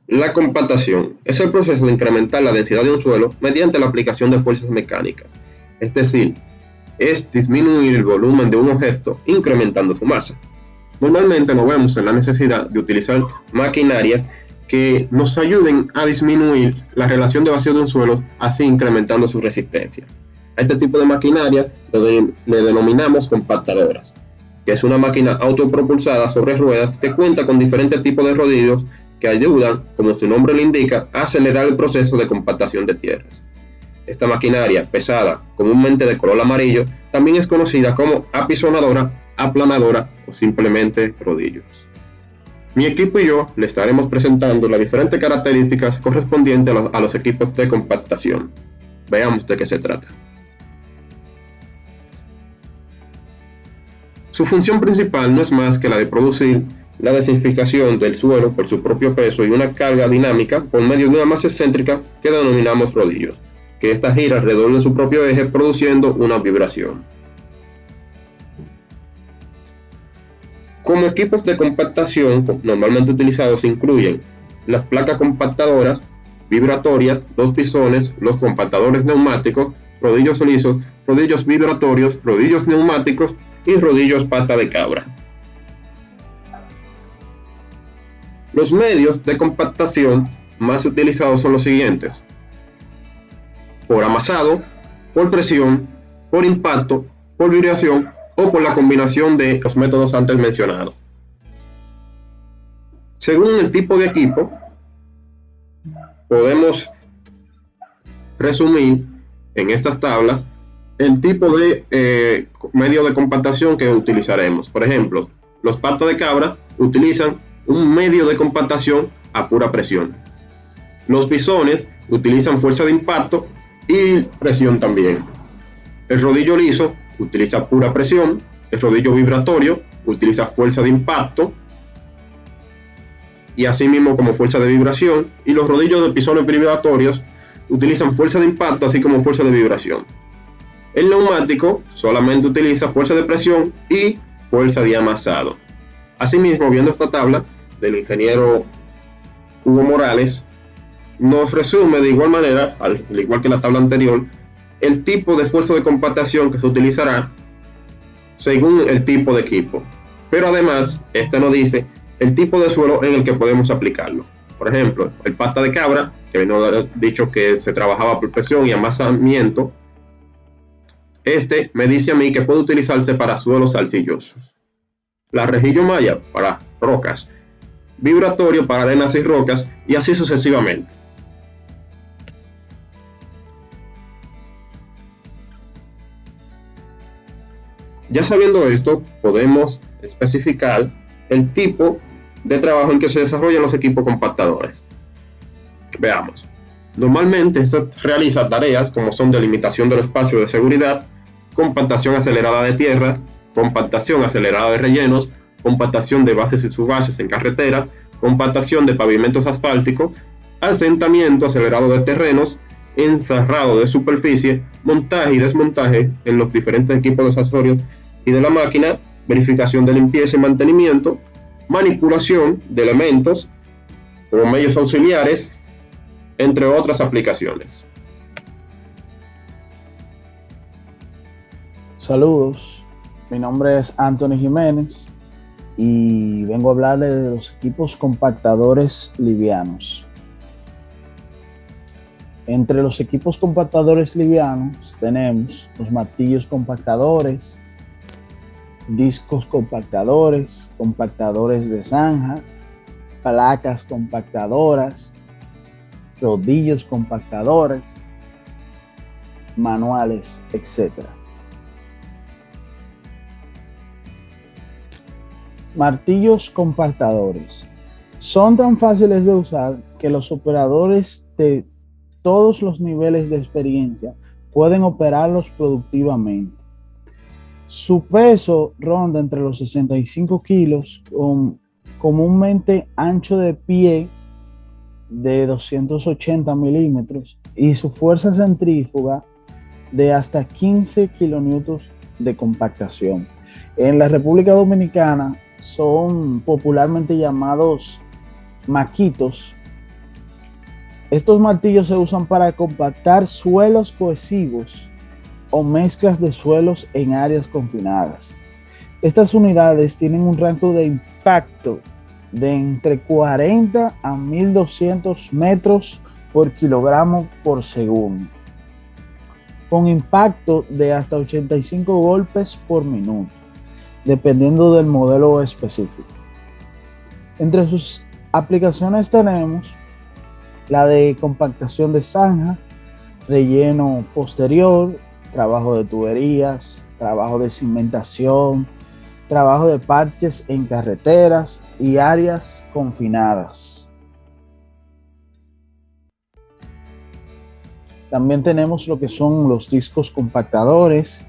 La compactación es el proceso de incrementar la densidad de un suelo mediante la aplicación de fuerzas mecánicas, es decir, es disminuir el volumen de un objeto incrementando su masa. Normalmente nos vemos en la necesidad de utilizar maquinarias que nos ayuden a disminuir la relación de vacío de un suelo, así incrementando su resistencia. A este tipo de maquinaria le denominamos compactadoras, que es una máquina autopropulsada sobre ruedas que cuenta con diferentes tipos de rodillos que ayudan, como su nombre lo indica, a acelerar el proceso de compactación de tierras. Esta maquinaria pesada, comúnmente de color amarillo, también es conocida como apisonadora, aplanadora o simplemente rodillos. Mi equipo y yo le estaremos presentando las diferentes características correspondientes a los equipos de compactación. Veamos de qué se trata. Su función principal no es más que la de producir la densificación del suelo por su propio peso y una carga dinámica por medio de una masa excéntrica que denominamos rodillos, que esta gira alrededor de su propio eje produciendo una vibración. Como equipos de compactación normalmente utilizados incluyen las placas compactadoras, vibratorias, los pisones, los compactadores neumáticos, rodillos lisos, rodillos vibratorios, rodillos neumáticos y rodillos pata de cabra. Los medios de compactación más utilizados son los siguientes: por amasado, por presión, por impacto, por vibración o por la combinación de los métodos antes mencionados. Según el tipo de equipo, podemos resumir en estas tablas el tipo de medio de compactación que utilizaremos. Por ejemplo, los patas de cabra utilizan un medio de compactación a pura presión. Los pisones utilizan fuerza de impacto y presión también. El rodillo liso utiliza pura presión. El rodillo vibratorio utiliza fuerza de impacto y asimismo como fuerza de vibración. Y los rodillos de pisones vibratorios utilizan fuerza de impacto así como fuerza de vibración. El neumático solamente utiliza fuerza de presión y fuerza de amasado. Asimismo, viendo esta tabla del ingeniero Hugo Morales, nos resume de igual manera, al igual que la tabla anterior, el tipo de fuerza de compactación que se utilizará según el tipo de equipo. Pero además, este nos dice el tipo de suelo en el que podemos aplicarlo. Por ejemplo, el pata de cabra, que nos ha dicho que se trabajaba por presión y amasamiento, este me dice a mí que puede utilizarse para suelos arcillosos. La rejillo maya para rocas, vibratorio para arenas y rocas, y así sucesivamente. Ya sabiendo esto, podemos especificar el tipo de trabajo en que se desarrollan los equipos compactadores. Veamos. Normalmente se realiza tareas como son delimitación del espacio de seguridad, compactación acelerada de tierra, compactación acelerada de rellenos, compactación de bases y subbases en carretera, compactación de pavimentos asfálticos, asentamiento acelerado de terrenos, encerrado de superficie, montaje y desmontaje en los diferentes equipos de accesorios y de la máquina, verificación de limpieza y mantenimiento, manipulación de elementos como medios auxiliares, entre otras aplicaciones. Saludos, mi nombre es Anthony Jiménez y vengo a hablarles de los equipos compactadores livianos. Entre los equipos compactadores livianos tenemos los martillos compactadores, discos compactadores, compactadores de zanja, placas compactadoras, rodillos compactadores, manuales, etc. Martillos compactadores. Son tan fáciles de usar que los operadores de todos los niveles de experiencia pueden operarlos productivamente. Su peso ronda entre los 65 kilos, con comúnmente ancho de pie de 280 milímetros y su fuerza centrífuga de hasta 15 kilonewtons de compactación. En la República Dominicana son popularmente llamados maquitos. Estos martillos se usan para compactar suelos cohesivos o mezclas de suelos en áreas confinadas. Estas unidades tienen un rango de impacto de entre 40 a 1200 metros por kilogramo por segundo, con impacto de hasta 85 golpes por minuto, dependiendo del modelo específico. Entre sus aplicaciones tenemos la de compactación de zanjas, relleno posterior, trabajo de tuberías, trabajo de cimentación, trabajo de parches en carreteras y áreas confinadas. También tenemos lo que son los discos compactadores.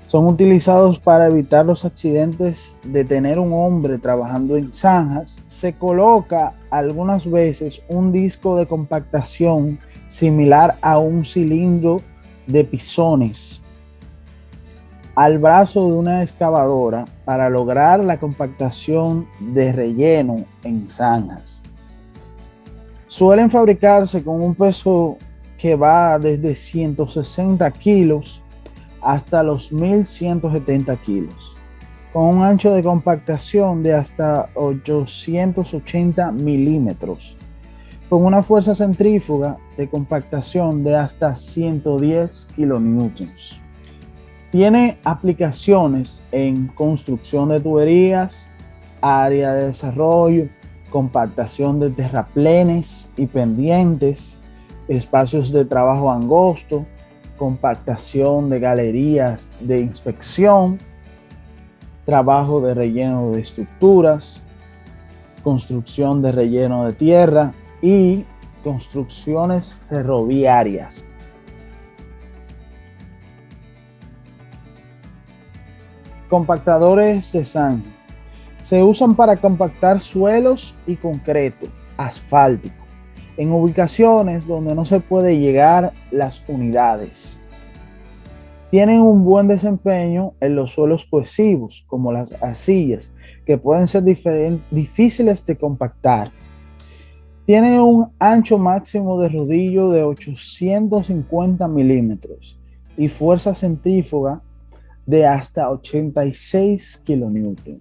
Son utilizados para evitar los accidentes de tener un hombre trabajando en zanjas. Se coloca algunas veces un disco de compactación similar a un cilindro de pisones al brazo de una excavadora para lograr la compactación de relleno en zanjas. Suelen fabricarse con un peso que va desde 160 kilos hasta los 1170 kilos, con un ancho de compactación de hasta 880 milímetros, con una fuerza centrífuga de compactación de hasta 110 kilonewtons. Tiene aplicaciones en construcción de tuberías, área de desarrollo, compactación de terraplenes y pendientes, espacios de trabajo angosto, compactación de galerías de inspección, trabajo de relleno de estructuras, construcción de relleno de tierra y construcciones ferroviarias. Compactadores de zanja. Se usan para compactar suelos y concreto asfáltico en ubicaciones donde no se puede llegar las unidades. Tienen un buen desempeño en los suelos cohesivos, como las arcillas, que pueden ser difíciles de compactar. Tienen un ancho máximo de rodillo de 850 milímetros y fuerza centrífuga de hasta 86 kilonewtons.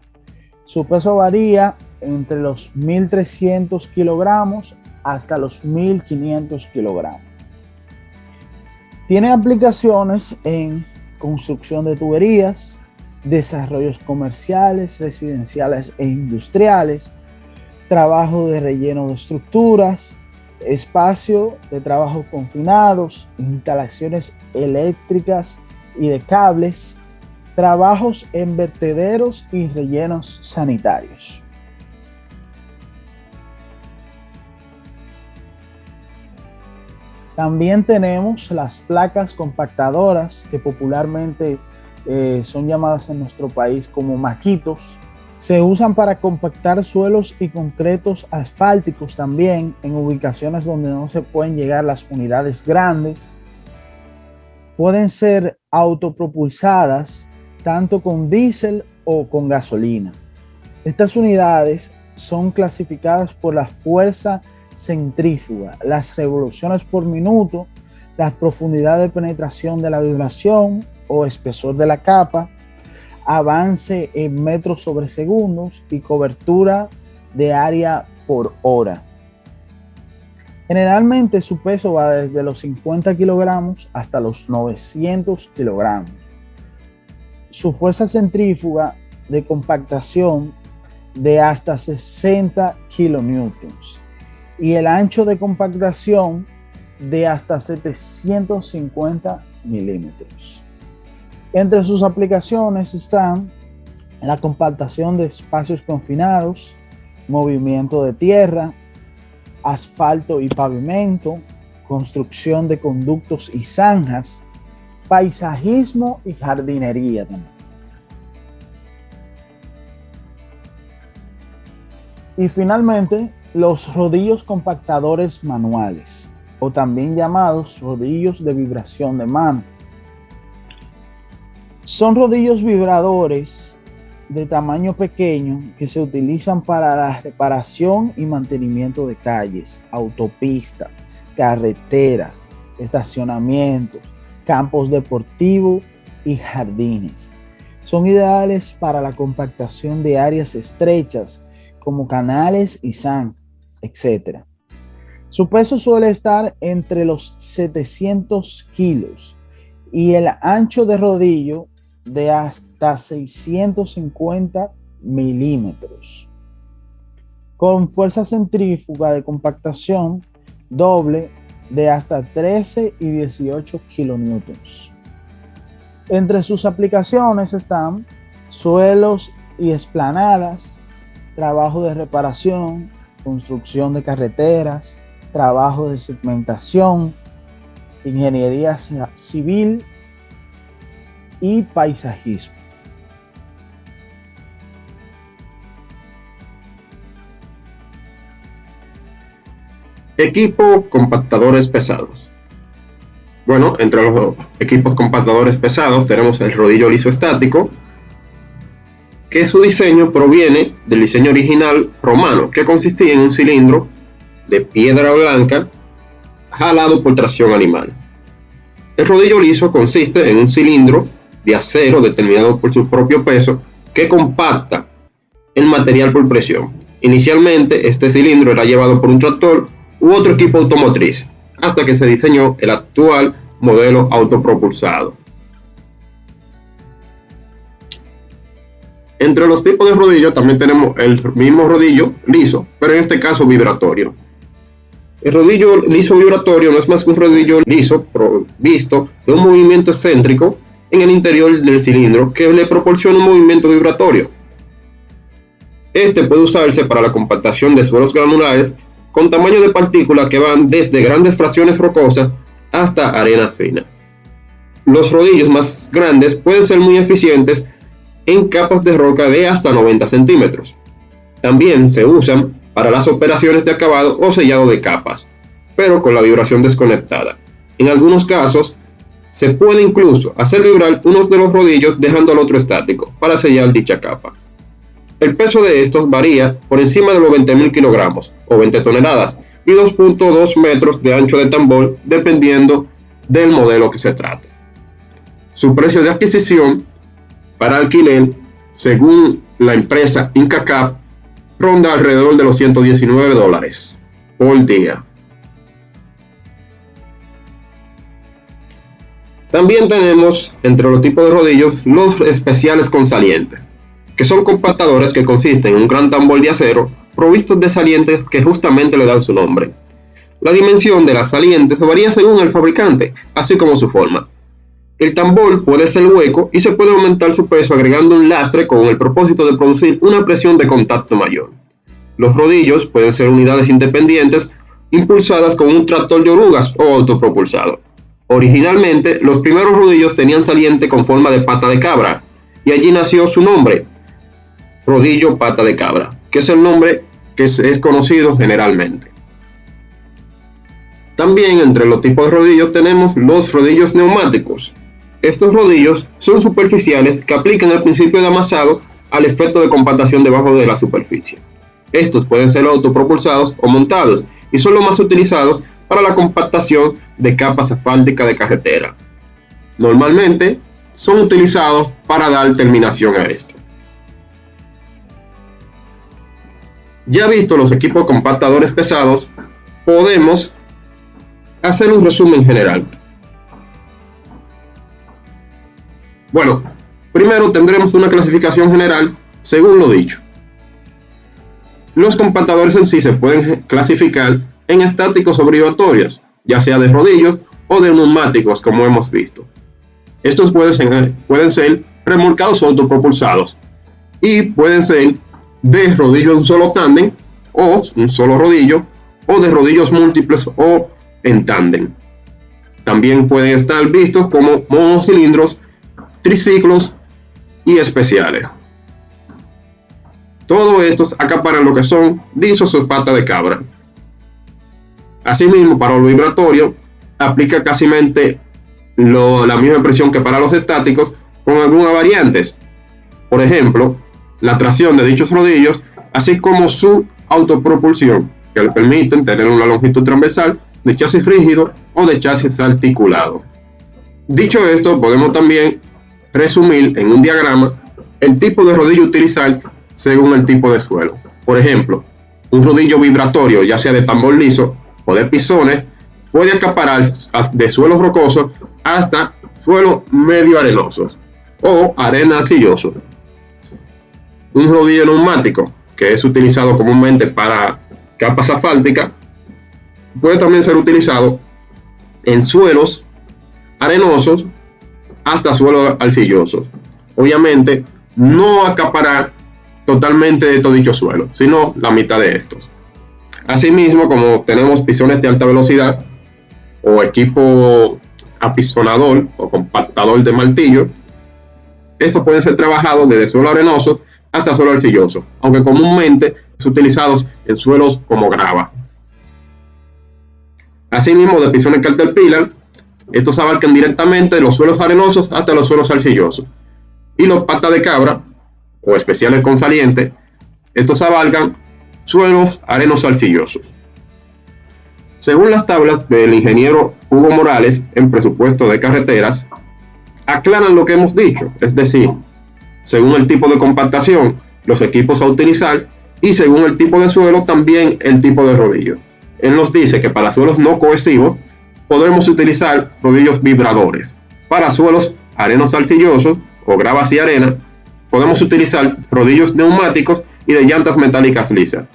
Su peso varía entre los 1.300 kilogramos hasta los 1.500 kilogramos. Tiene aplicaciones en construcción de tuberías, desarrollos comerciales, residenciales e industriales, trabajo de relleno de estructuras, espacio de trabajo confinados, instalaciones eléctricas y de cables, trabajos en vertederos y rellenos sanitarios. También tenemos las placas compactadoras, que popularmente son llamadas en nuestro país como maquitos. Se usan para compactar suelos y concretos asfálticos también en ubicaciones donde no se pueden llegar las unidades grandes. Pueden ser autopropulsadas tanto con diésel o con gasolina. Estas unidades son clasificadas por la fuerza centrífuga, las revoluciones por minuto, la profundidad de penetración de la vibración o espesor de la capa, avance en metros sobre segundos y cobertura de área por hora. Generalmente su peso va desde los 50 kilogramos hasta los 900 kilogramos. Su fuerza centrífuga de compactación de hasta 60 kilonewtons y el ancho de compactación de hasta 750 milímetros. Entre sus aplicaciones están la compactación de espacios confinados, movimiento de tierra, asfalto y pavimento, construcción de conductos y zanjas, paisajismo y jardinería también. Y finalmente, los rodillos compactadores manuales, o también llamados rodillos de vibración de mano. Son rodillos vibradores de tamaño pequeño que se utilizan para la reparación y mantenimiento de calles, autopistas, carreteras, estacionamientos, campos deportivos y jardines. Son ideales para la compactación de áreas estrechas como canales y zanja, etc. Su peso suele estar entre los 700 kilos y el ancho de rodillo de hasta 650 milímetros. Con fuerza centrífuga de compactación doble de hasta 13 y 18 kilonewtons. Entre sus aplicaciones están suelos y esplanadas, trabajo de reparación, construcción de carreteras, trabajo de segmentación, ingeniería civil y paisajismo. Equipo compactadores pesados. Bueno, entre los equipos compactadores pesados tenemos el rodillo liso estático, que su diseño proviene del diseño original romano, que consistía en un cilindro de piedra blanca jalado por tracción animal. El rodillo liso consiste en un cilindro de acero determinado por su propio peso que compacta el material por presión. Inicialmente, este cilindro era llevado por un tractor u otro equipo automotriz, hasta que se diseñó el actual modelo autopropulsado. Entre los tipos de rodillo también tenemos el mismo rodillo liso, pero en este caso vibratorio. El rodillo liso vibratorio no es más que un rodillo liso provisto de un movimiento excéntrico en el interior del cilindro que le proporciona un movimiento vibratorio. Este puede usarse para la compactación de suelos granulares con tamaño de partículas que van desde grandes fracciones rocosas hasta arenas finas. Los rodillos más grandes pueden ser muy eficientes en capas de roca de hasta 90 centímetros. También se usan para las operaciones de acabado o sellado de capas, pero con la vibración desconectada. En algunos casos, se puede incluso hacer vibrar uno de los rodillos dejando al otro estático para sellar dicha capa. El peso de estos varía por encima de los 20.000 kilogramos o 20 toneladas y 2.2 metros de ancho de tambor dependiendo del modelo que se trate. Su precio de adquisición para alquiler, según la empresa IncaCap, ronda alrededor de los $119 por día. También tenemos entre los tipos de rodillos los especiales con salientes, que son compactadores que consisten en un gran tambor de acero provistos de salientes que justamente le dan su nombre. La dimensión de las salientes varía según el fabricante, así como su forma. El tambor puede ser hueco y se puede aumentar su peso agregando un lastre con el propósito de producir una presión de contacto mayor. Los rodillos pueden ser unidades independientes impulsadas con un tractor de orugas o autopropulsado. Originalmente, los primeros rodillos tenían saliente con forma de pata de cabra, y allí nació su nombre, rodillo pata de cabra, que es el nombre que es conocido generalmente. También entre los tipos de rodillos tenemos los rodillos neumáticos. Estos rodillos son superficiales que aplican el principio de amasado al efecto de compactación debajo de la superficie. Estos pueden ser autopropulsados o montados y son los más utilizados para la compactación de capas asfálticas de carretera. Normalmente son utilizados para dar terminación a esto. Ya visto los equipos compactadores pesados, podemos hacer un resumen general. Bueno, primero tendremos una clasificación general según lo dicho. Los compactadores en sí se pueden clasificar en estáticos o vibratorios, ya sea de rodillos o de neumáticos, como hemos visto. Estos pueden ser remolcados o autopropulsados y pueden ser de rodillo en un solo tándem o un solo rodillo, o de rodillos múltiples o en tándem. También pueden estar vistos como monocilindros, triciclos y especiales. Todos estos acaparan lo que son lisos o patas de cabra. Asimismo, para lo vibratorio, aplica casi la misma presión que para los estáticos, con algunas variantes. Por ejemplo, la tracción de dichos rodillos, así como su autopropulsión, que le permiten tener una longitud transversal de chasis rígido o de chasis articulado. Dicho esto, podemos también resumir en un diagrama el tipo de rodillo a utilizar según el tipo de suelo. Por ejemplo, un rodillo vibratorio, ya sea de tambor liso o de pisones, puede acaparar de suelos rocosos hasta suelos medio arenosos o arena arcilloso. Un rodillo neumático, que es utilizado comúnmente para capas asfálticas, puede también ser utilizado en suelos arenosos hasta suelos arcillosos. Obviamente, no acaparar totalmente de todo dicho suelo, sino la mitad de estos. Asimismo, como tenemos pisones de alta velocidad o equipo apisonador o compactador de martillo, estos pueden ser trabajados desde suelo arenoso hasta suelo arcilloso, aunque comúnmente son utilizados en suelos como grava. Asimismo, de pisones Caterpillar, estos abarcan directamente los suelos arenosos hasta los suelos arcillosos. Y los patas de cabra, o especiales con saliente, estos abarcan suelos arenosos arcillosos. Según las tablas del ingeniero Hugo Morales en presupuesto de carreteras, aclaran lo que hemos dicho, es decir, según el tipo de compactación, los equipos a utilizar, y según el tipo de suelo, también el tipo de rodillo. Él nos dice que para suelos no cohesivos podremos utilizar rodillos vibradores. Para suelos arenosos arcillosos o gravas y arena, podemos utilizar rodillos neumáticos y de llantas metálicas lisas.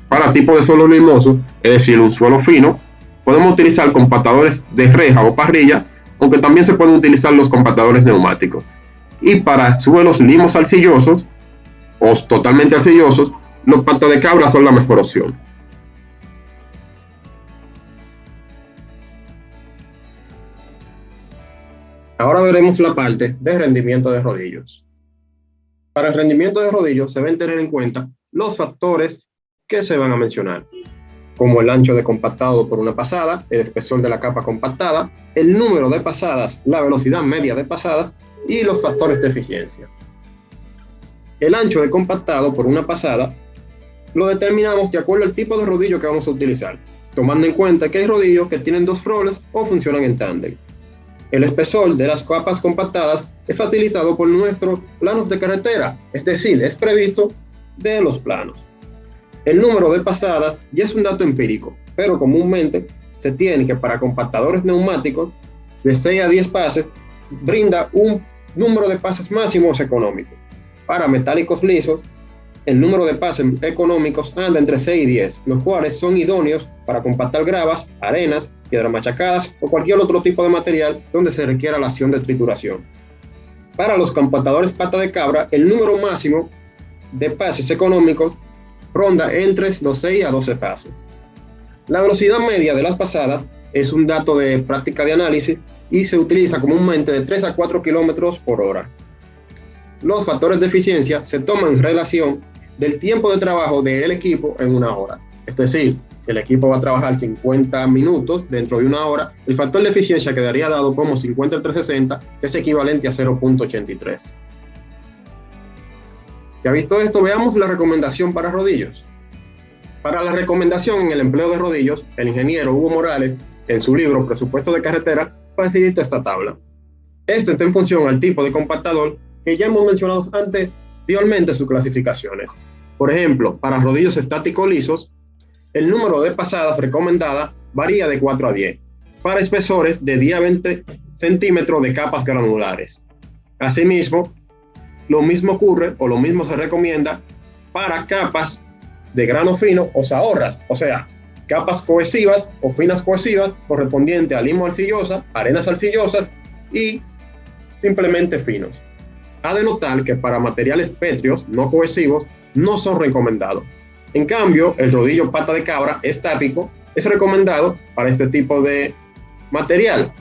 Para tipo de suelo limoso, es decir, un suelo fino, podemos utilizar compactadores de reja o parrilla, aunque también se pueden utilizar los compactadores neumáticos. Y para suelos limos arcillosos o totalmente arcillosos, los patas de cabra son la mejor opción. Ahora veremos la parte de rendimiento de rodillos. Para el rendimiento de rodillos se deben tener en cuenta los factores que se van a mencionar, como el ancho de compactado por una pasada, el espesor de la capa compactada, el número de pasadas, la velocidad media de pasadas y los factores de eficiencia. El ancho de compactado por una pasada lo determinamos de acuerdo al tipo de rodillo que vamos a utilizar, tomando en cuenta que hay rodillos que tienen dos roles o funcionan en tándem. El espesor de las capas compactadas es facilitado por nuestros planos de carretera, es decir, es previsto de los planos. El número de pasadas ya es un dato empírico, pero comúnmente se tiene que para compactadores neumáticos de 6 a 10 pases brinda un número de pases máximos económicos. Para metálicos lisos, el número de pases económicos anda entre 6 y 10, los cuales son idóneos para compactar gravas, arenas, piedras machacadas o cualquier otro tipo de material donde se requiera la acción de trituración. Para los compactadores pata de cabra, el número máximo de pases económicos ronda entre los 6 a 12 pases. La velocidad media de las pasadas es un dato de práctica de análisis y se utiliza comúnmente de 3 a 4 km por hora. Los factores de eficiencia se toman en relación del tiempo de trabajo del equipo en una hora. Es decir, si el equipo va a trabajar 50 minutos dentro de una hora, el factor de eficiencia quedaría dado como 50 entre 60, que es equivalente a 0.83. Ya visto esto, veamos la recomendación para rodillos. Para la recomendación en el empleo de rodillos, el ingeniero Hugo Morales, en su libro Presupuesto de Carretera, facilita esta tabla. Este está en función al tipo de compactador que ya hemos mencionado anteriormente sus clasificaciones. Por ejemplo, para rodillos estáticos lisos, el número de pasadas recomendada varía de 4 a 10, para espesores de 10 a 20 centímetros de capas granulares. Asimismo, lo mismo ocurre o lo mismo se recomienda para capas de grano fino o zahorras, o sea, capas cohesivas o finas cohesivas correspondiente a limo arcillosa, arenas arcillosas y simplemente finos. Ha de notar que para materiales pétreos no cohesivos no son recomendados. En cambio, el rodillo pata de cabra estático es recomendado para este tipo de material.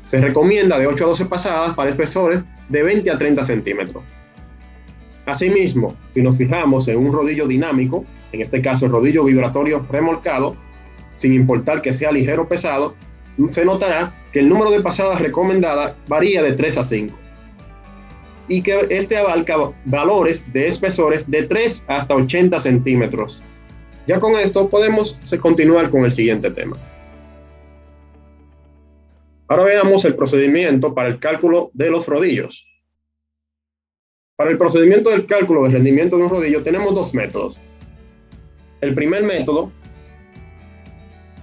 Se recomienda de 8 a 12 pasadas para espesores de 20 a 30 centímetros. Asimismo, si nos fijamos en un rodillo dinámico, en este caso el rodillo vibratorio remolcado, sin importar que sea ligero o pesado, se notará que el número de pasadas recomendadas varía de 3 a 5. y que este abarca valores de espesores de 3 hasta 80 centímetros. Ya con esto podemos continuar con el siguiente tema. Ahora veamos el procedimiento para el cálculo de los rodillos. Para el procedimiento del cálculo del rendimiento de un rodillo tenemos dos métodos. El primer método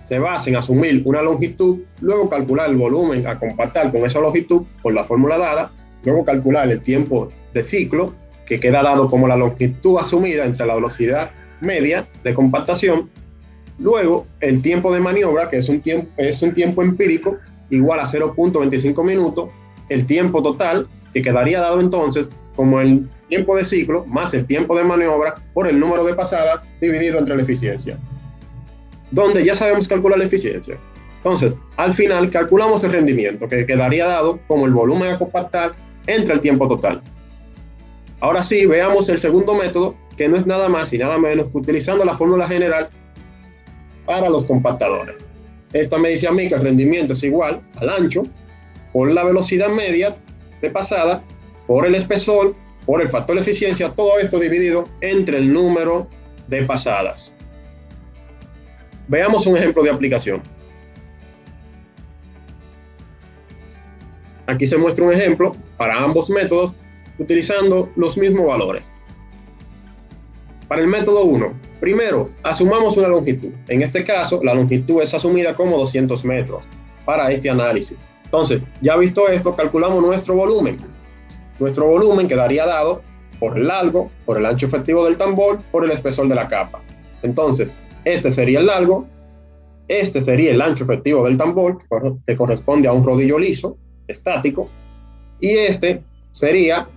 se basa en asumir una longitud, luego calcular el volumen a compactar con esa longitud por la fórmula dada, luego calcular el tiempo de ciclo, que queda dado como la longitud asumida entre la velocidad media de compactación, luego el tiempo de maniobra, que es un tiempo empírico, igual a 0.25 minutos, el tiempo total, que quedaría dado entonces como el tiempo de ciclo más el tiempo de maniobra por el número de pasadas dividido entre la eficiencia, donde ya sabemos calcular la eficiencia. Entonces, al final calculamos el rendimiento, que quedaría dado como el volumen a compactar entre el tiempo total. Ahora sí, veamos el segundo método, que no es nada más y nada menos que utilizando la fórmula general para los compactadores. Esta me dice a mí que el rendimiento es igual al ancho por la velocidad media de pasada, por el espesor, por el factor de eficiencia, todo esto dividido entre el número de pasadas. Veamos un ejemplo de aplicación. Aquí se muestra un ejemplo para ambos métodos utilizando los mismos valores. Para el método 1, primero asumamos una longitud. En este caso, la longitud es asumida como 200 metros para este análisis. Entonces, ya visto esto, calculamos nuestro volumen. Nuestro volumen quedaría dado por el largo, por el ancho efectivo del tambor, por el espesor de la capa. Entonces, este sería el largo, este sería el ancho efectivo del tambor, que corresponde a un rodillo liso, estático, y este sería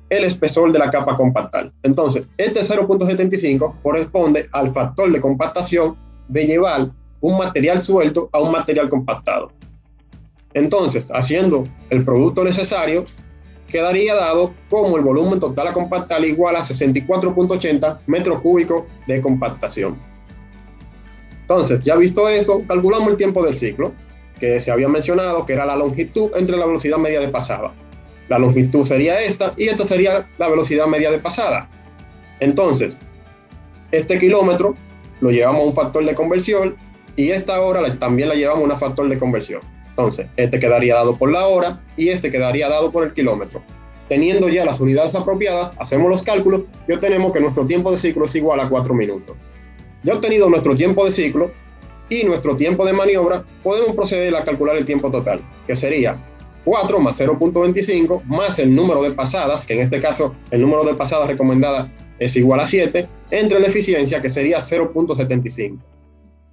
el espesor de la capa compactal. Entonces, este 0.75 corresponde al factor de compactación de llevar un material suelto a un material compactado. Entonces, haciendo el producto necesario, quedaría dado como el volumen total a compactar igual a 64.80 metros cúbicos de compactación. Entonces, ya visto esto, calculamos el tiempo del ciclo, que se había mencionado, que era la longitud entre la velocidad media de pasada. La longitud sería esta y esta sería la velocidad media de pasada. Entonces, este kilómetro lo llevamos a un factor de conversión y esta hora también la llevamos a un factor de conversión. Entonces, este quedaría dado por la hora y este quedaría dado por el kilómetro. Teniendo ya las unidades apropiadas, hacemos los cálculos y obtenemos que nuestro tiempo de ciclo es igual a 4 minutos. Ya obtenido nuestro tiempo de ciclo y nuestro tiempo de maniobra, podemos proceder a calcular el tiempo total, que sería 4 más 0.25 más el número de pasadas, que en este caso el número de pasadas recomendada es igual a 7, entre la eficiencia, que sería 0.75.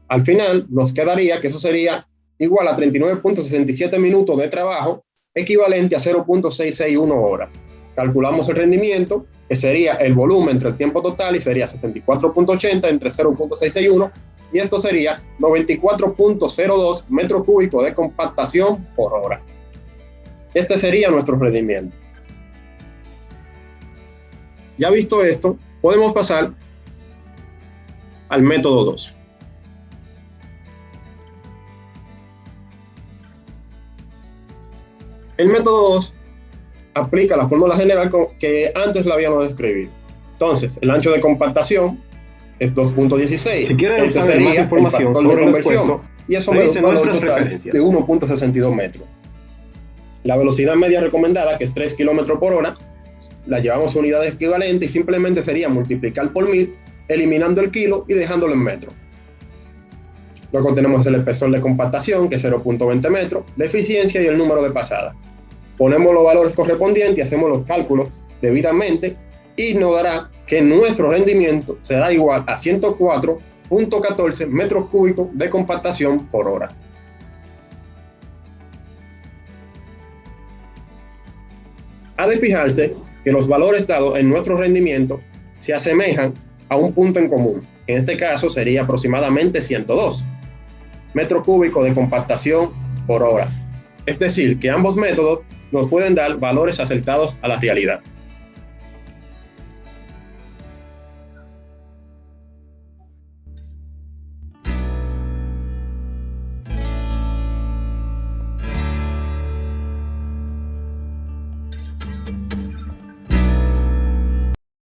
Al final nos quedaría que eso sería igual a 39.67 minutos de trabajo, equivalente a 0.661 horas. Calculamos el rendimiento, que sería el volumen entre el tiempo total, y sería 64.80 entre 0.661, y esto sería 94.02 metros cúbicos de compactación por hora. Este sería nuestro rendimiento. Ya visto esto, podemos pasar al método 2. El método 2 aplica la fórmula general que antes la habíamos descrito. Entonces, el ancho de compactación es 2.16. Si quieren saber más información sobre el expuesto, y eso me revisen nuestras referencias. De 1.62 metros. La velocidad media recomendada, que es 3 km por hora, la llevamos a unidades equivalentes y simplemente sería multiplicar por 1000, eliminando el kilo y dejándolo en metros. Luego tenemos el espesor de compactación, que es 0.20 metros, la eficiencia y el número de pasadas. Ponemos los valores correspondientes y hacemos los cálculos debidamente y nos dará que nuestro rendimiento será igual a 104.14 metros cúbicos de compactación por hora. Ha de fijarse que los valores dados en nuestro rendimiento se asemejan a un punto en común. En este caso sería aproximadamente 102 metros cúbicos de compactación por hora. Es decir, que ambos métodos nos pueden dar valores acertados a la realidad.